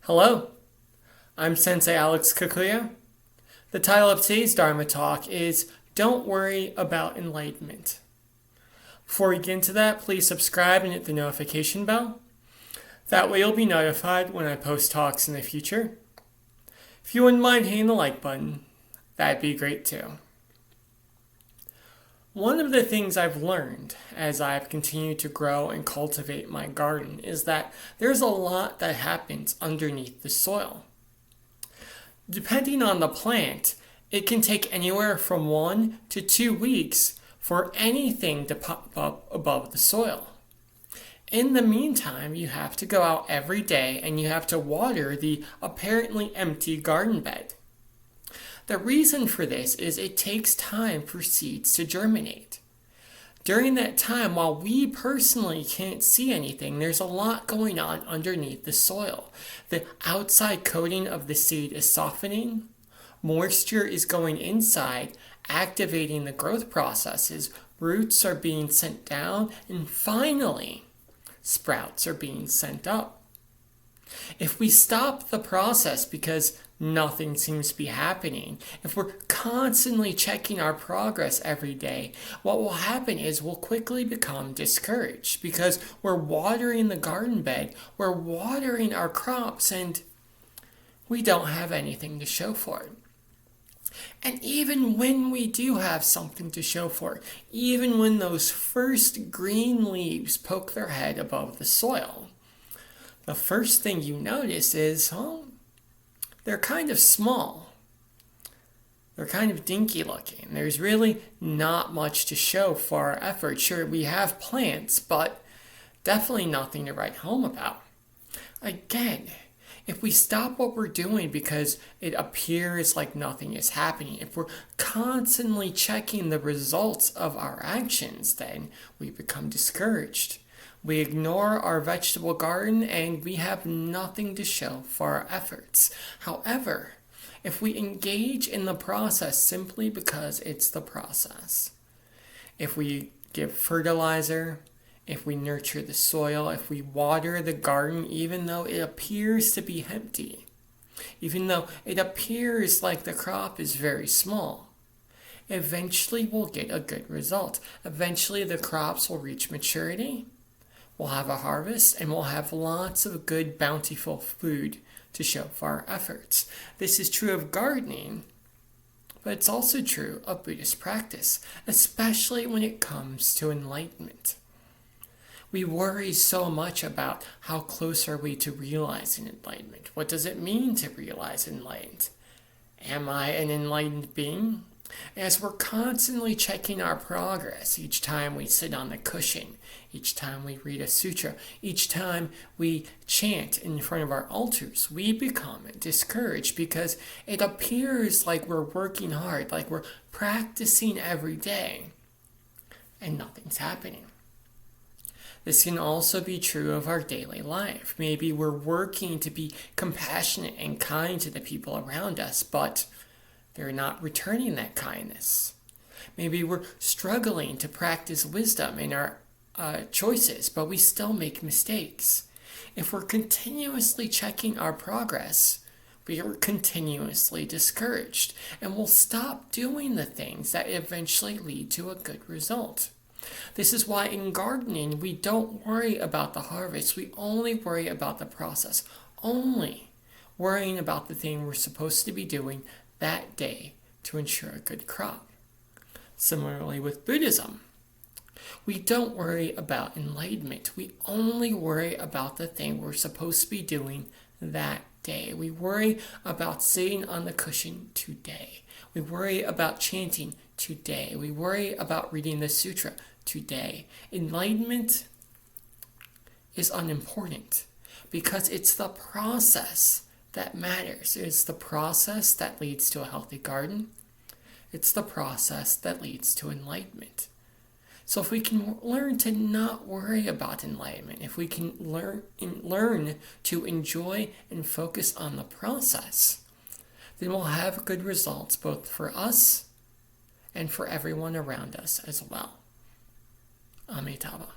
Hello, I'm Sensei Alex Kikuya. The title of today's Dharma talk is Don't Worry About Enlightenment. Before we get into that, please subscribe and hit the notification bell. That way you'll be notified when I post talks in the future. If you wouldn't mind hitting the like button, that'd be great too. One of the things I've learned as I've continued to grow and cultivate my garden is that there's a lot that happens underneath the soil. Depending on the plant, it can take anywhere from 1 to 2 weeks for anything to pop up above the soil. In the meantime, you have to go out every day and you have to water the apparently empty garden bed. The reason for this is it takes time for seeds to germinate. During that time, while we personally can't see anything, there's a lot going on underneath the soil. The outside coating of the seed is softening, moisture is going inside, activating the growth processes, roots are being sent down, and finally, sprouts are being sent up. If we stop the process because nothing seems to be happening, if we're constantly checking our progress every day, what will happen is we'll quickly become discouraged because we're watering the garden bed, we're watering our crops, and we don't have anything to show for it. And even when we do have something to show for it, even when those first green leaves poke their head above the soil, the first thing you notice is, they're kind of small. They're kind of dinky looking. There's really not much to show for our effort. Sure, we have plants, but definitely nothing to write home about. Again, if we stop what we're doing because it appears like nothing is happening, if we're constantly checking the results of our actions, then we become discouraged. We ignore our vegetable garden and we have nothing to show for our efforts. However, if we engage in the process simply because it's the process, if we give fertilizer, if we nurture the soil, if we water the garden even though it appears to be empty, even though it appears like the crop is very small, eventually we'll get a good result. Eventually the crops will reach maturity. We'll have a harvest, and we'll have lots of good, bountiful food to show for our efforts. This is true of gardening, but it's also true of Buddhist practice, especially when it comes to enlightenment. We worry so much about how close are we to realizing enlightenment. What does it mean to realize enlightenment? Am I an enlightened being? As we're constantly checking our progress each time we sit on the cushion, each time we read a sutra, each time we chant in front of our altars, we become discouraged because it appears like we're working hard, like we're practicing every day, and nothing's happening. This can also be true of our daily life. Maybe we're working to be compassionate and kind to the people around us, but they're not returning that kindness. Maybe we're struggling to practice wisdom in our choices, but we still make mistakes. If we're continuously checking our progress, we are continuously discouraged, and we'll stop doing the things that eventually lead to a good result. This is why in gardening, we don't worry about the harvest. We only worry about the process, only worrying about the thing we're supposed to be doing that day to ensure a good crop. Similarly with Buddhism, we don't worry about enlightenment. We only worry about the thing we're supposed to be doing that day. We worry about sitting on the cushion today. We worry about chanting today. We worry about reading the sutra today. Enlightenment is unimportant because it's the process that matters. It's the process that leads to a healthy garden. It's the process that leads to enlightenment. So if we can learn to not worry about enlightenment, if we can learn to enjoy and focus on the process, then we'll have good results both for us and for everyone around us as well. Amitabha.